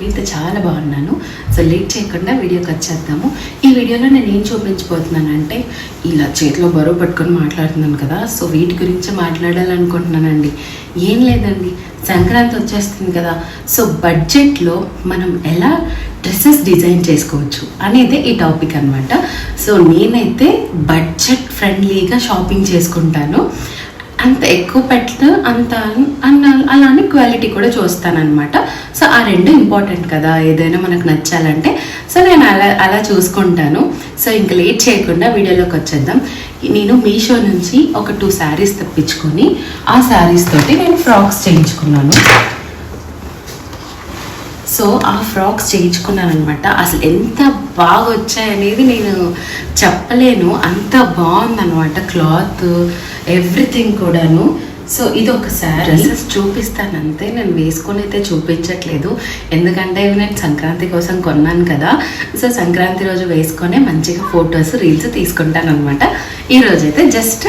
అయితే చాలా బాగున్నాను. సో లేట్ చేయకుండా వీడియోకి వచ్చేద్దాము. ఈ వీడియోలో నేను ఏం చూపించబోతున్నానంటే ఇలా చేతిలో బరువు పట్టుకొని మాట్లాడుతున్నాను కదా, సో వీటి గురించి మాట్లాడాలనుకుంటున్నానండి. ఏం లేదండి, సంక్రాంతి వచ్చేస్తుంది కదా, సో బడ్జెట్లో మనం ఎలా డ్రెస్సెస్ డిజైన్ చేసుకోవచ్చు అనేది ఈ టాపిక్ అనమాట. సో నేనైతే బడ్జెట్ ఫ్రెండ్లీగా షాపింగ్ చేసుకుంటాను. అంత ఎక్కువ పెట్టదు, అలానే క్వాలిటీ కూడా చూస్తానన్నమాట. సో ఆ రెండు ఇంపార్టెంట్ కదా ఏదైనా మనకు నచ్చాలంటే. సో నేను అలా చూసుకుంటాను. సో ఇంకా లేట్ చేయకుండా వీడియోలోకి వచ్చేద్దాం. నేను మీషో నుంచి ఒక 2 శారీస్ తెప్పించుకొని ఆ శారీస్ తోటి నేను ఫ్రాక్స్ చేయించుకున్నాను. సో ఆ ఫ్రాక్స్ చేయించుకున్నాను అనమాట. అసలు ఎంత బాగా వచ్చాయనేది నేను చెప్పలేను, అంత బాగుందనమాట. క్లాత్ ఎవ్రీథింగ్ కూడాను. సో ఇది ఒక శారీ డ్రెస్సెస్ చూపిస్తాను అంతే, నేను వేసుకొని అయితే చూపించట్లేదు. ఎందుకంటే నేను సంక్రాంతి కోసం కొన్నాను కదా, సో సంక్రాంతి రోజు వేసుకొని మంచిగా ఫొటోస్ రీల్స్ తీసుకుంటాను అనమాట. ఈరోజు అయితే జస్ట్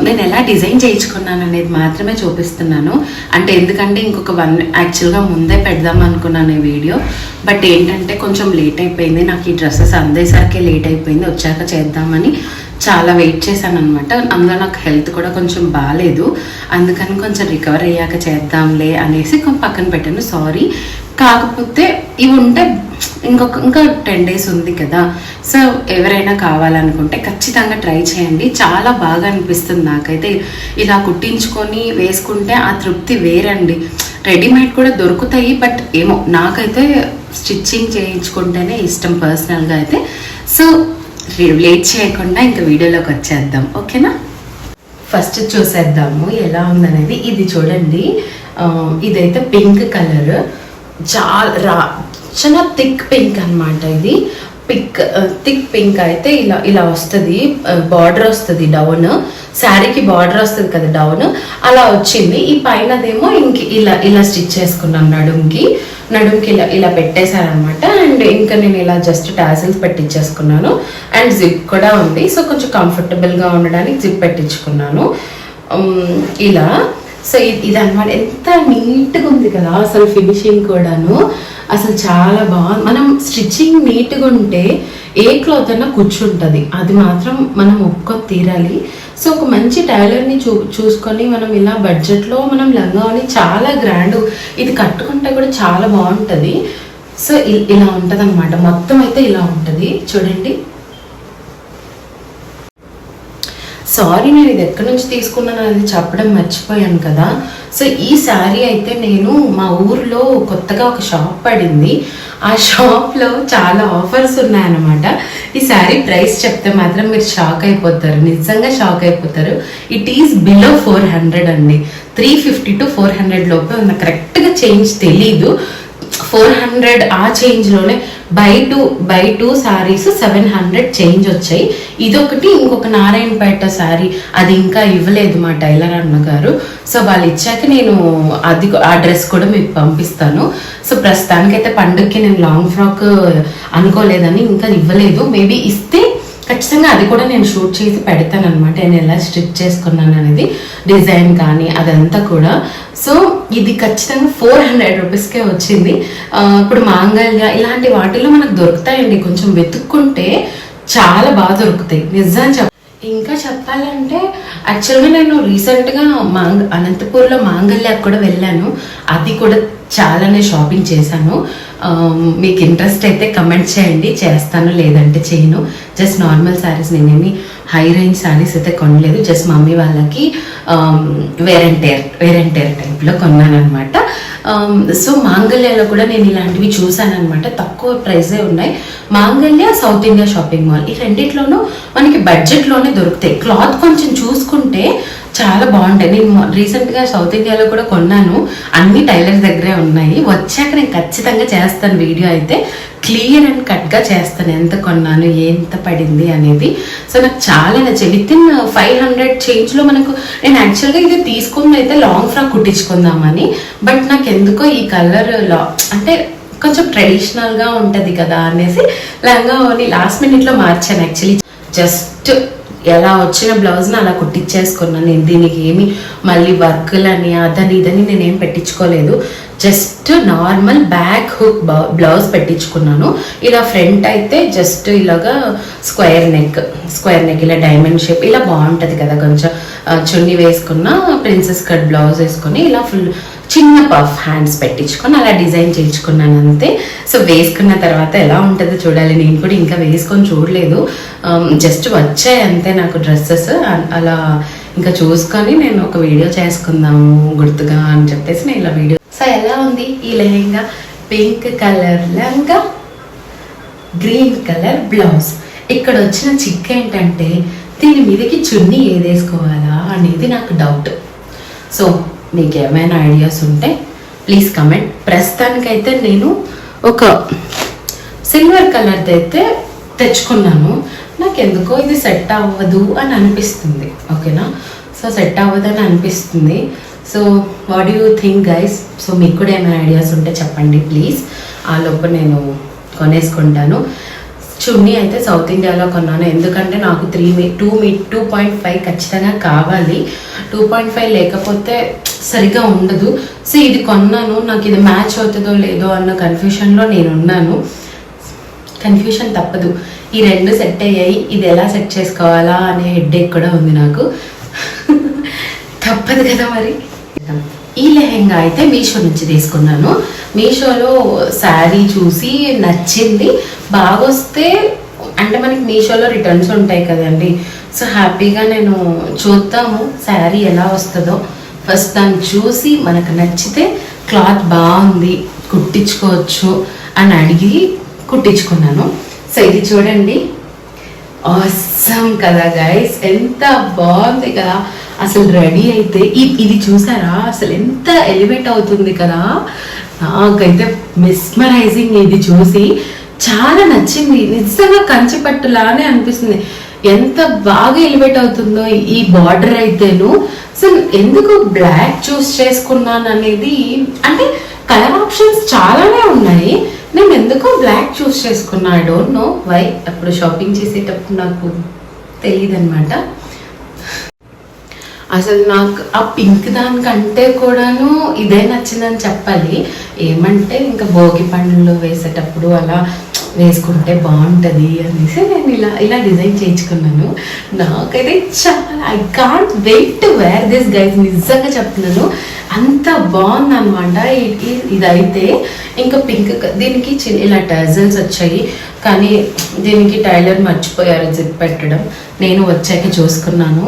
నేను ఎలా డిజైన్ చేయించుకున్నాను అనేది మాత్రమే చూపిస్తున్నాను. అంటే ఎందుకంటే ఇంకొక యాక్చువల్గా ముందే పెడదాం అనుకున్నాను ఈ వీడియో, బట్ ఏంటంటే కొంచెం లేట్ అయిపోయింది. నాకు ఈ డ్రెస్సెస్ అందేసరికి లేట్ అయిపోయింది. వచ్చాక చేద్దామని చాలా వెయిట్ చేశాను అనమాట. అందులో నాకు హెల్త్ కూడా కొంచెం బాగాలేదు, అందుకని కొంచెం రికవర్ అయ్యాక చేద్దాంలే అనేసి పక్కన పెట్టాను. సారీ. కాకపోతే ఇవి ఉంటే ఇంకా 10 days ఉంది కదా, సో ఎవరైనా కావాలనుకుంటే ఖచ్చితంగా ట్రై చేయండి. చాలా బాగా అనిపిస్తుంది నాకైతే. ఇలా కుట్టించుకొని వేసుకుంటే ఆ తృప్తి వేరండి. రెడీమేడ్ కూడా దొరుకుతాయి, బట్ ఏమో నాకైతే స్టిచ్చింగ్ చేయించుకుంటేనే ఇష్టం పర్సనల్గా అయితే. సో లేట్ చేయకుండా ఇంకా వీడియోలోకి వచ్చేద్దాం, ఓకేనా? ఫస్ట్ చూసేద్దాము ఎలా ఉందనేది. ఇది చూడండి, ఇదైతే పింక్ కలర్, చాలా థిక్ పింక్ అనమాట. ఇది థిక్ పింక్ అయితే ఇలా వస్తుంది, బార్డర్ వస్తుంది డౌన్, శారీకి బార్డర్ వస్తుంది కదా డౌన్, అలా వచ్చింది. ఈ పైనదేమో ఇంక ఇలా స్టిచ్ చేసుకున్నాను నడుంకి ఇలా పెట్టేశారనమాట. అండ్ ఇంకా నేను ఇలా జస్ట్ టాసిల్స్ పెట్టించేసుకున్నాను. అండ్ జిప్ కూడా ఉంది, సో కొంచెం కంఫర్టబుల్గా ఉండడానికి జిప్ పెట్టించుకున్నాను ఇలా. సో ఇది అనమాట. ఎంత నీట్గా ఉంది కదా అసలు, ఫినిషింగ్ కూడాను అసలు చాలా బాగుంది. మనం స్టిచ్చింగ్ నీట్గా ఉంటే ఏ క్లాత్ అయినా కూర్చుంటుంది, అది మాత్రం మనం ఒప్పుకొని తీరాలి. సో ఒక మంచి టైలర్ని చూసుకొని మనం ఇలా బడ్జెట్లో మనం లంగాని చాలా గ్రాండ్, ఇది కట్టుకుంటే కూడా చాలా బాగుంటుంది. సో ఇలా ఉంటుంది అనమాట. మొత్తం అయితే ఇలా ఉంటుంది చూడండి. సారీ, నేను ఇది ఎక్కడి నుంచి తీసుకున్నాను అనేది చెప్పడం మర్చిపోయాను కదా. సో ఈ శారీ అయితే నేను మా ఊర్లో కొత్తగా ఒక షాప్ పడింది, ఆ షాప్లో చాలా ఆఫర్స్ ఉన్నాయన్నమాట. ఈ శారీ ప్రైస్ చెప్తే మాత్రం మీరు షాక్ అయిపోతారు, నిజంగా షాక్ అయిపోతారు. ఇట్ ఈస్ బిలో 400 అండి. 350 to 400 లోపే ఉంది. కరెక్ట్గా చేంజ్ తెలీదు. 400 ఆ చేంజ్లోనే బై టూ శారీస్ 700 చేంజ్ వచ్చాయి. ఇదొకటి, ఇంకొక నారాయణపేట శారీ, అది ఇంకా ఇవ్వలేదు మా టైలర్ అన్నగారు. సో వాళ్ళు ఇచ్చాక నేను ఆ డ్రెస్ కూడా మీకు పంపిస్తాను. సో ప్రస్తుతానికైతే పండుగకి నేను లాంగ్ ఫ్రాక్ అనుకోలేదని ఇంకా ఇవ్వలేదు. మేబీ ఇస్తే ఖచ్చితంగా అది కూడా నేను షూట్ చేసి పెడతాను అనమాట, నేను ఎలా స్టిచ్ చేసుకున్నాను అనేది, డిజైన్ కానీ అదంతా కూడా. సో ఇది ఖచ్చితంగా 400 రూపీస్కే వచ్చింది. ఇప్పుడు మాంగళ్య ఇలాంటి వాటిల్లో మనకు దొరుకుతాయండి, కొంచెం వెతుక్కుంటే చాలా బాగా దొరుకుతాయి నిజం. ఇంకా చెప్పాలంటే యాక్చువల్గా నేను రీసెంట్గా అనంతపూర్లో మాంగళ్యాకు కూడా వెళ్ళాను, అది కూడా చాలానే షాపింగ్ చేశాను. మీకు ఇంట్రెస్ట్ అయితే కమెంట్ చేయండి, చేస్తాను, లేదంటే చేయను. జస్ట్ నార్మల్ శారీస్, నేనేమి హై రేంజ్ శారీస్ అయితే కొనలేదు, జస్ట్ మమ్మీ వాళ్ళకి వేర్ అండ్ టేర్ టైప్లో కొన్నాను అనమాట. సో మాంగళ్యాలో కూడా నేను ఇలాంటివి చూసాను అనమాట, తక్కువ ప్రైజే ఉన్నాయి. మాంగళ్య, సౌత్ ఇండియా షాపింగ్ మాల్, ఈ రెండిట్లోనూ మనకి బడ్జెట్లోనే దొరుకుతాయి. క్లాత్ కొంచెం చూసుకుంటే చాలా బాగుంటాయి. నేను రీసెంట్గా సౌత్ ఇండియాలో కూడా కొన్నాను, అన్ని టైలర్స్ దగ్గరే ఉన్నాయి. వచ్చాక నేను ఖచ్చితంగా చేస్తాను వీడియో అయితే, క్లియర్ అండ్ కట్గా చేస్తాను ఎంత కొన్నాను, ఎంత పడింది అనేది. సో నాకు చాలా నచ్చింది. వితిన్ 500 చేంజ్లో మనకు, నేను యాక్చువల్గా ఇది తీసుకుని అయితే లాంగ్ ఫ్రాక్ కుట్టించుకుందామని, బట్ నాకు ఎందుకో ఈ కలర్ అంటే కొంచెం ట్రెడిషనల్గా ఉంటుంది కదా అనేసి లంగా లాస్ట్ మినిట్లో మార్చాను. యాక్చువల్లీ జస్ట్ ఎలా వచ్చిన బ్లౌజ్ని అలా కుట్టించేసుకున్నాను. నేను దీనికి ఏమి మళ్ళీ వర్క్లని అదని ఇదని నేనేం పెట్టించుకోలేదు. Just normal back hook blouse పెట్టించుకున్నాను. ఇలా ఫ్రంట్ అయితే జస్ట్ ఇలాగా స్క్వేర్ నెక్ ఇలా డైమండ్ షేప్ ఇలా బాగుంటుంది కదా. కొంచెం చున్నీ వేసుకున్న ప్రిన్సెస్ కట్ బ్లౌజ్ వేసుకొని ఇలా ఫుల్ చిన్న పఫ్ హ్యాండ్స్ పెట్టించుకొని అలా డిజైన్ చేయించుకున్నాను అంతే. సో వేసుకున్న తర్వాత ఎలా ఉంటుందో చూడాలి. నేను కూడా ఇంకా వేసుకొని చూడలేదు, జస్ట్ వచ్చాయి అంతే నాకు డ్రెస్సెస్. అలా ఇంకా చూసుకొని నేను ఒక వీడియో చేసుకుందాము గుర్తుగా అని చెప్పేసి నేను ఇలా వీడియో. సో ఎలా ఉంది ఈ lehenga? Pink colour lehenga, green colour blouse. ఇక్కడ వచ్చిన చిక్ ఏంటంటే దీని మీదకి చున్నీ ఏదేసుకోవాలా అనేది నాకు డౌట్. సో మీకు ఏమైనా ఐడియాస్ ఉంటే ప్లీజ్ కమెంట్. ప్రస్తుతానికైతే నేను ఒక సిల్వర్ కలర్ది అయితే తెచ్చుకున్నాను. నాకు ఎందుకో ఇది సెట్ అవ్వదు అని అనిపిస్తుంది. ఓకేనా, సో సెట్ అవ్వదు అని అనిపిస్తుంది. So what you think guys? So మీకు కూడా ఏమైనా ఐడియాస్ ఉంటే చెప్పండి ప్లీజ్. ఆ లోపు నేను కొనేసుకుంటాను. చున్నీ అయితే సౌత్ ఇండియాలో కొన్నాను, ఎందుకంటే నాకు 2.5 ఖచ్చితంగా కావాలి. 2.5 లేకపోతే సరిగా ఉండదు. సో ఇది కొన్నాను, నాకు ఇది మ్యాచ్ అవుతుందో లేదో అన్న కన్ఫ్యూషన్లో నేను ఉన్నాను. కన్ఫ్యూషన్ తప్పదు, ఈ రెండు సెట్ అయ్యాయి, ఇది ఎలా సెట్ చేసుకోవాలా అనే హెడ్ఏక్ కూడా ఉంది నాకు. తప్పదు కదా మరి. ఈ లెహెంగా అయితే మీషో నుంచి తీసుకున్నాను. మీషోలో శారీ చూసి నచ్చింది, బాగొస్తే అంటే మనకి మీషోలో రిటర్న్స్ ఉంటాయి కదండి. సో హ్యాపీగా నేను చూద్దాము శారీ ఎలా వస్తుందో. ఫస్ట్ దాన్ని చూసి మనకు నచ్చితే క్లాత్ బాగుంది కుట్టించుకోవచ్చు అని అడిగి కుట్టించుకున్నాను. సో ఇది చూడండి, ఆసమ్ కదా గైస్, ఎంత బాగుంది కదా. అసలు రెడీ అయితే ఇది చూసారా, అసలు ఎంత ఎలివేట్ అవుతుంది కదా. నాకైతే మెస్మరైజింగ్, ఇది చూసి చాలా నచ్చింది. నిజంగా కంచిపట్టులానే అనిపిస్తుంది. ఎంత బాగా ఎలివేట్ అవుతుందో ఈ బార్డర్ అయితేను. సో ఎందుకు బ్లాక్ చూస్ చేసుకున్నాను అనేది, అంటే కలర్ ఆప్షన్స్ చాలానే ఉన్నాయి, నేను ఎందుకో బ్లాక్ చూస్ చేసుకున్నా. I don't know why. అప్పుడు షాపింగ్ చేసేటప్పుడు నాకు తెలియదు అనమాట. అసలు నాకు ఆ పింక్ దానికంటే కూడాను ఇదే నచ్చిందని చెప్పాలి. ఏమంటే ఇంకా భోగి పండ్లు వేసేటప్పుడు అలా వేసుకుంటే బాగుంటుంది అనేసి నేను ఇలా డిజైన్ చేయించుకున్నాను. నాకైతే చాలా I can't wait to wear this guys, నిజంగా చెప్తున్నాను. అంత బాగుంది అనమాట ఇదైతే. ఇంకా పింక్, దీనికి ఇలా టజల్స్ వచ్చాయి, కానీ దీనికి టైలర్ మర్చిపోయారు జిప్ పెట్టడం. నేను వచ్చాక చూసుకున్నాను,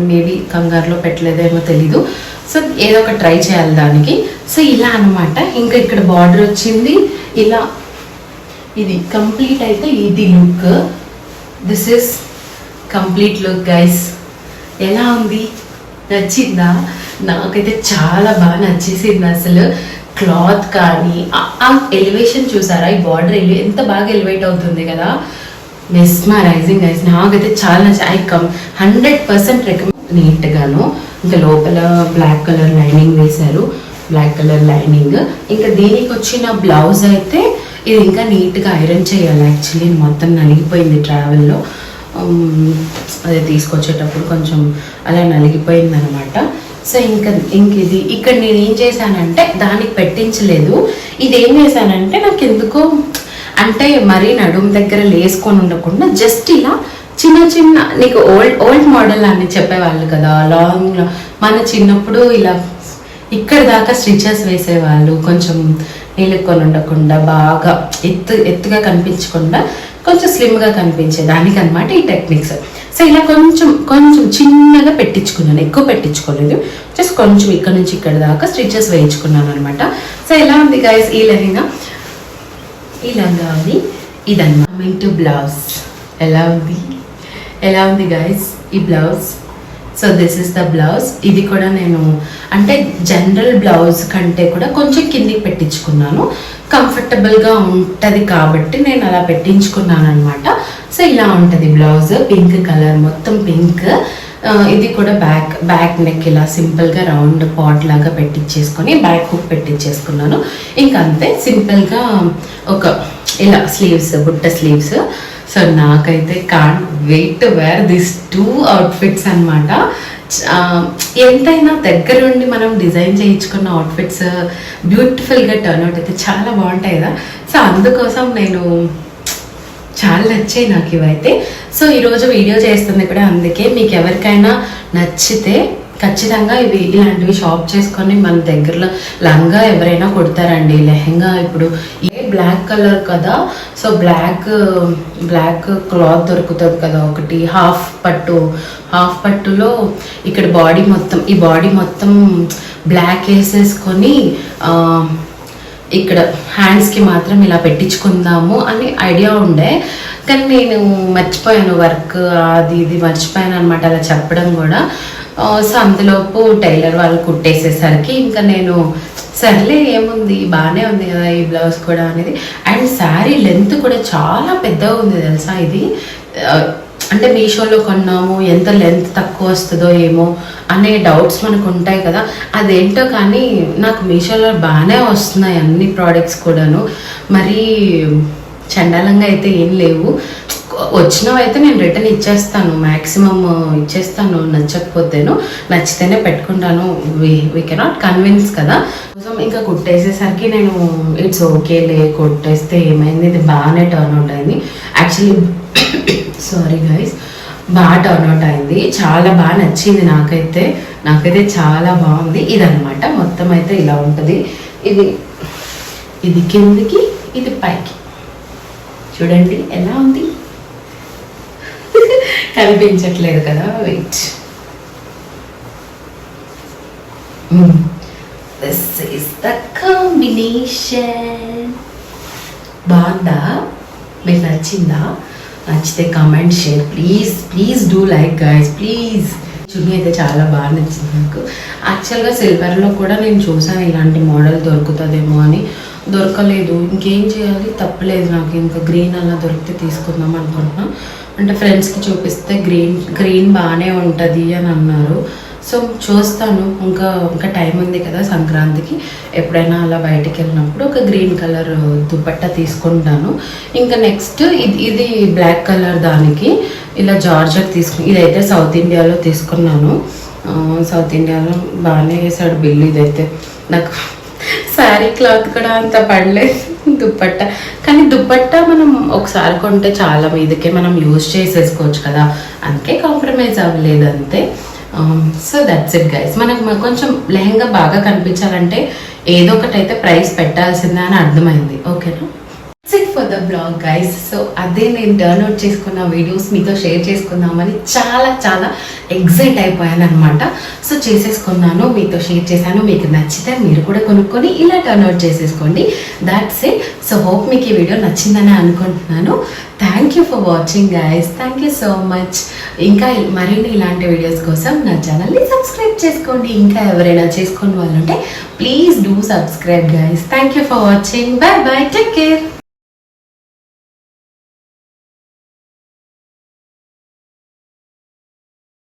మేబీ కంగారులో పెట్టలేదేమో తెలీదు. సో ఏదో ఒక ట్రై చేయాలి దానికి. సో ఇలా అనమాట. ఇంకా ఇక్కడ బార్డర్ వచ్చింది ఇలా. ఇది కంప్లీట్ అయితే ఇది look. This is complete look guys. ఎలా ఉంది? నచ్చిందా? నాకైతే చాలా బాగా నచ్చేసింది. అసలు క్లాత్ కానీ ఆ ఎలివేషన్ చూసారా, ఈ బార్డర్ ఎంత బాగా ఎలివేట్ అవుతుంది కదా. మెస్మరైజింగ్ గైస్, నాకైతే చాలా నచ్చింది. 100% రికమెండ్. నీట్గాను ఇంకా లోపల బ్లాక్ కలర్ లైనింగ్ వేశారు, బ్లాక్ కలర్ లైనింగ్. ఇంకా దీనికి వచ్చిన బ్లౌజ్ అయితే ఇది ఇంకా నీట్గా ఐరన్ చేయాలి. యాక్చువల్లీ మొత్తం నలిగిపోయింది ట్రావెల్లో, అదే తీసుకొచ్చేటప్పుడు కొంచెం అలా నలిగిపోయింది అనమాట. సో ఇది ఇక్కడ నేను ఏం చేశానంటే దానికి పెట్టించలేదు. ఇది ఏం చేశానంటే నాకు ఎందుకో అంటే మరీ నడుము దగ్గర లేసుకొని ఉండకుండా జస్ట్ ఇలా చిన్న చిన్న, నీకు ఓల్డ్ మోడల్ అని చెప్పేవాళ్ళు కదా, లాంగ్ మన చిన్నప్పుడు ఇలా ఇక్కడ దాకా స్టిచెస్ వేసేవాళ్ళు, కొంచెం నీళ్ళుకొని ఉండకుండా బాగా ఎత్తుగా కనిపించకుండా కొంచెం స్లిమ్గా కనిపించే దానికి అనమాట ఈ టెక్నిక్స్. సో ఇలా కొంచెం చిన్నగా పెట్టించుకున్నాను, ఎక్కువ పెట్టించుకోలేదు, జస్ట్ కొంచెం ఇక్కడ నుంచి ఇక్కడ దాకా స్టిచెస్ వేయించుకున్నాను అనమాట. సో ఎలా ఉంది గైస్ ఈ లెహంగా? ఈ లంగా ఉంది ఇదన్నమాట. Coming to blouse. ఎలా ఉంది గైస్ ఈ blouse? So this is the blouse. ఇది కూడా నేను అంటే జనరల్ బ్లౌజ్ కంటే కూడా కొంచెం కిందికి పెట్టించుకున్నాను, కంఫర్టబుల్గా ఉంటుంది కాబట్టి నేను అలా పెట్టించుకున్నాను అనమాట. సో ఇలా ఉంటుంది బ్లౌజ్, పింక్ కలర్, మొత్తం పింక్. ఇది కూడా బ్యాక్ నెక్ ఇలా సింపుల్గా రౌండ్ పాట్ లాగా పెట్టించేసుకొని బ్యాక్ హుక్ పెట్టించేసుకున్నాను. ఇంకా అంతే సింపుల్గా ఒక ఇలా స్లీవ్స్, బుట్ట స్లీవ్స్. సో నాకైతే can't wait to wear this 2 outfits అనమాట. ఎంతైనా దగ్గరుండి మనం డిజైన్ చేయించుకున్న అవుట్ఫిట్స్ బ్యూటిఫుల్గా టర్న్అవుట్ అయితే చాలా బాగుంటాయి కదా. సో అందుకోసం నేను చాలా నచ్చాయి నాకు ఇవైతే. సో ఈరోజు వీడియో చేస్తుంది కూడా అందుకే. మీకు ఎవరికైనా నచ్చితే ఖచ్చితంగా ఇలాంటివి షాప్ చేసుకొని మన దగ్గరలో లంగా ఎవరైనా కుడతారండి. లెహంగా ఇప్పుడు బ్లాక్ కలర్ కదా, సో బ్లాక్ క్లాత్ దొరుకుతుంది కదా ఒకటి, హాఫ్ పట్టులో ఇక్కడ ఈ బాడీ మొత్తం బ్లాక్ వేసేసుకొని ఇక్కడ హ్యాండ్స్కి మాత్రం ఇలా పెట్టించుకుందాము అని ఐడియా ఉండే, కానీ నేను మర్చిపోయాను, వర్క్ అది ఇది మర్చిపోయాను అనమాట అలా చెప్పడం కూడా. సో అందులోపు టైలర్ వాళ్ళు కుట్టేసేసరికి ఇంకా నేను సర్లే ఏముంది బాగానే ఉంది కదా ఈ బ్లౌజ్ కూడా అనేది. అండ్ శారీ లెంత్ కూడా చాలా పెద్దగా ఉంది తెలుసా. ఇది అంటే మీషోలో కొన్నాము, ఎంత లెంత్ తక్కువ వస్తుందో ఏమో అనే డౌట్స్ మనకు ఉంటాయి కదా. అదేంటో కానీ నాకు మీషోలో బాగానే వస్తున్నాయి అన్ని ప్రోడక్ట్స్ కూడాను. మరి చండాలంగా అయితే ఏం లేవు. వచ్చినవైతే నేను రిటర్న్ ఇచ్చేస్తాను, మ్యాక్సిమం ఇచ్చేస్తాను. నచ్చకపోతేను, నచ్చితేనే పెట్టుకుంటాను. వీ కెనాట్ కన్విన్స్ కదా. ఇంకా కుట్టేసేసరికి నేను ఇట్స్ ఓకేలే, కుట్టేస్తే ఏమైంది, ఇది బాగానే టర్న్అవుట్ అయింది. యాక్చువల్లీ సారీ గైస్, బాగా టర్న్అవుట్ అయింది, చాలా బాగా నచ్చింది నాకైతే చాలా బాగుంది. ఇదనమాట మొత్తం అయితే ఇలా ఉంటుంది. ఇది కిందికి, ఇది పైకి, చూడండి ఎలా ఉంది. కనిపించట్లేదు కదా, wait. This is the combination. బాగుందా? మీకు నచ్చిందా? నచ్చితే comment, share, please do like guys, please. Chunni అయితే చాలా బాగా నచ్చింది నాకు. యాక్చువల్గా సిల్వర్లో కూడా నేను చూసాను ఇలాంటి మోడల్ దొరుకుతుందేమో అని, దొరకలేదు. ఇంకేం చేయాలి, తప్పలేదు నాకు. ఇంకా గ్రీన్ అలా దొరికితే తీసుకుందాం అనుకుంటున్నాను. అంటే ఫ్రెండ్స్కి చూపిస్తే గ్రీన్ బాగానే ఉంటుంది అని అన్నారు. సో చూస్తాను, ఇంకా టైం ఉంది కదా సంక్రాంతికి. ఎప్పుడైనా అలా బయటికి వెళ్ళినప్పుడు ఒక గ్రీన్ కలర్ దుపట్టా తీసుకుంటాను. ఇంకా నెక్స్ట్ ఇది బ్లాక్ కలర్, దానికి ఇలా జార్జెట్ ఇదైతే సౌత్ ఇండియాలో తీసుకున్నాను. సౌత్ ఇండియాలో బాగానే వేసాడు బిల్. ఇదైతే నాకు శారీ క్లాత్ కూడా అంత పడలేదు, దుప్పట్ట. కానీ దుప్పట్ట మనం ఒకసారి కొంటే చాలా మీదకే మనం యూజ్ చేసేసుకోవచ్చు కదా, అందుకే కాంప్రమైజ్ అవ్వలేదు అంతే. So that's it guys. మనకు కొంచెం లెహంగా బాగా కనిపించాలంటే ఏదో ఒకటి అయితే ప్రైస్ పెట్టాల్సిందే అని అర్థమైంది. ఓకేనా? It for the blog guys. So అదే నేను టర్న్అవుట్ చేసుకున్న వీడియోస్ మీతో షేర్ చేసుకుందామని చాలా ఎగ్జైట్ అయిపోయాను అనమాట. సో చేసేసుకున్నాను, మీతో షేర్ చేశాను. మీకు నచ్చితే మీరు కూడా కొనుక్కొని ఇలా టర్న్అవుట్ చేసేసుకోండి. That's it. సో హోప్ మీకు ఈ వీడియో నచ్చిందని అనుకుంటున్నాను. Thank you for watching guys, thank you so much. ఇంకా మరిన్ని ఇలాంటి వీడియోస్ కోసం నా ఛానల్ని సబ్స్క్రైబ్ చేసుకోండి. ఇంకా ఎవరైనా చేసుకుని వాళ్ళు ఉంటే please do subscribe guys. Thank you for watching. By by, take care.